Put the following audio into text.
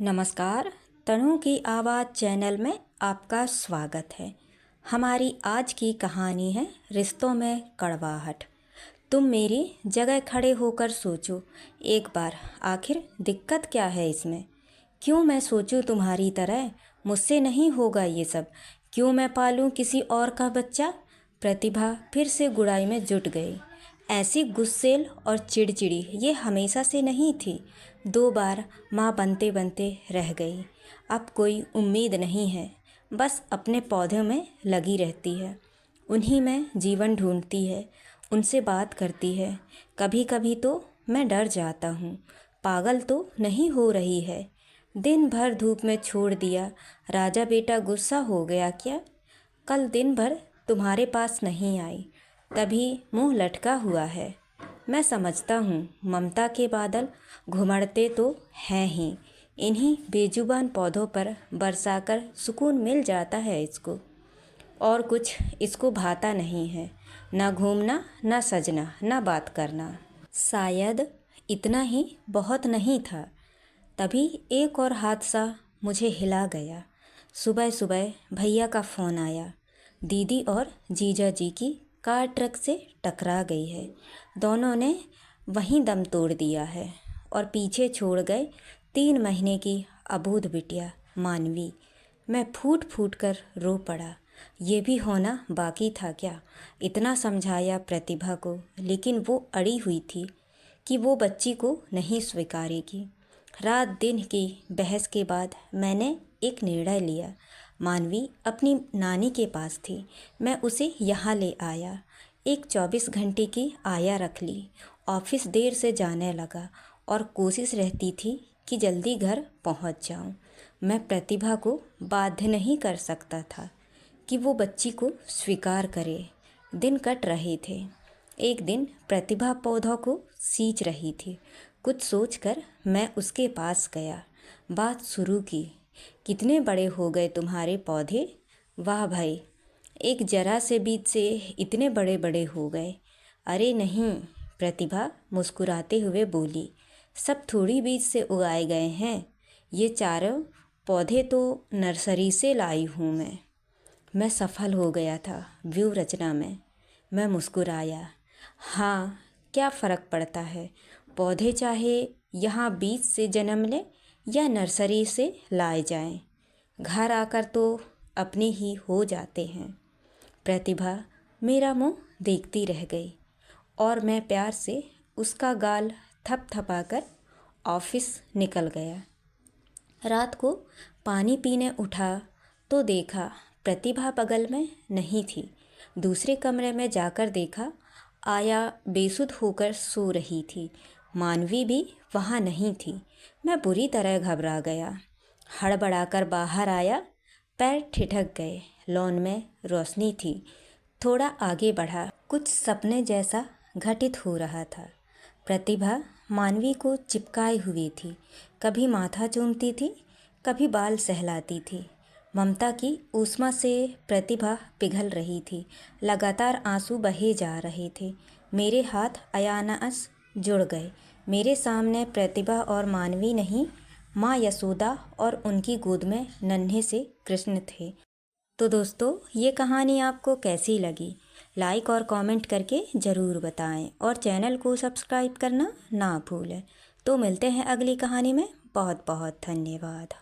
नमस्कार। तनु की आवाज़ चैनल में आपका स्वागत है। हमारी आज की कहानी है रिश्तों में कड़वाहट। तुम मेरी जगह खड़े होकर सोचो एक बार, आखिर दिक्कत क्या है इसमें? क्यों मैं सोचूं तुम्हारी तरह? मुझसे नहीं होगा ये सब। क्यों मैं पालूं किसी और का बच्चा? प्रतिभा फिर से गुड़ाई में जुट गई। ऐसी गुस्सेल और चिड़चिड़ी ये हमेशा से नहीं थी। 2 बार माँ बनते बनते रह गई। अब कोई उम्मीद नहीं है, बस अपने पौधों में लगी रहती है। उन्हीं में जीवन ढूंढती है, उनसे बात करती है। कभी कभी तो मैं डर जाता हूँ, पागल तो नहीं हो रही है। दिन भर धूप में छोड़ दिया, राजा बेटा गुस्सा हो गया क्या? कल दिन भर तुम्हारे पास नहीं आई, तभी मुंह लटका हुआ है। मैं समझता हूँ ममता के बादल घुमड़ते तो हैं ही, इन्हीं बेजुबान पौधों पर बरसाकर सुकून मिल जाता है इसको। और कुछ इसको भाता नहीं है, ना घूमना, ना सजना, ना बात करना। शायद इतना ही बहुत नहीं था। तभी एक और हादसा मुझे हिला गया। सुबह सुबह भैया का फ़ोन आया। दीदी और जीजा जी की कार ट्रक से टकरा गई है। दोनों ने वहीं दम तोड़ दिया है और पीछे छोड़ गए 3 महीने की अबूध बिटिया मानवी। मैं फूट फूट कर रो पड़ा। ये भी होना बाकी था क्या? इतना समझाया प्रतिभा को, लेकिन वो अड़ी हुई थी कि वो बच्ची को नहीं स्वीकारेगी। रात दिन की बहस के बाद मैंने एक निर्णय लिया। मानवी अपनी नानी के पास थी, मैं उसे यहाँ ले आया। एक 24 घंटे की आया रख ली। ऑफिस देर से जाने लगा और कोशिश रहती थी कि जल्दी घर पहुँच जाऊँ। मैं प्रतिभा को बाध्य नहीं कर सकता था कि वो बच्ची को स्वीकार करे। दिन कट रहे थे। एक दिन प्रतिभा पौधों को सींच रही थी। कुछ सोचकर मैं उसके पास गया, बात शुरू की। कितने बड़े हो गए तुम्हारे पौधे? वाह भाई, एक जरा से बीज से इतने बड़े बड़े हो गए। अरे नहीं, प्रतिभा मुस्कुराते हुए बोली, सब थोड़ी बीज से उगाए गए हैं। ये चारों पौधे तो नर्सरी से लाई हूँ मैं सफल हो गया था व्यू रचना में। मैं मुस्कुराया। हाँ, क्या फ़र्क पड़ता है? पौधे चाहे यहाँ बीज से जन्म लें या नर्सरी से लाए जाएं, घर आकर तो अपने ही हो जाते हैं। प्रतिभा मेरा मुंह देखती रह गई और मैं प्यार से उसका गाल थपथपाकर ऑफिस निकल गया। रात को पानी पीने उठा तो देखा प्रतिभा बगल में नहीं थी। दूसरे कमरे में जाकर देखा, आया बेसुध होकर सो रही थी। मानवी भी वहाँ नहीं थी। मैं बुरी तरह घबरा गया। हड़बड़ाकर बाहर आया, पैर ठिठक गए। लॉन में रोशनी थी। थोड़ा आगे बढ़ा, कुछ सपने जैसा घटित हो रहा था। प्रतिभा मानवी को चिपकाई हुई थी, कभी माथा चूमती थी, कभी बाल सहलाती थी। ममता की ऊष्मा से प्रतिभा पिघल रही थी। लगातार आंसू बहे जा रहे थे। मेरे हाथ अयानास जुड़ गए। मेरे सामने प्रतिभा और मानवी नहीं, माँ यशोदा और उनकी गोद में नन्हे से कृष्ण थे। तो दोस्तों, ये कहानी आपको कैसी लगी? लाइक और कमेंट करके ज़रूर बताएं और चैनल को सब्सक्राइब करना ना भूलें। तो मिलते हैं अगली कहानी में। बहुत बहुत धन्यवाद।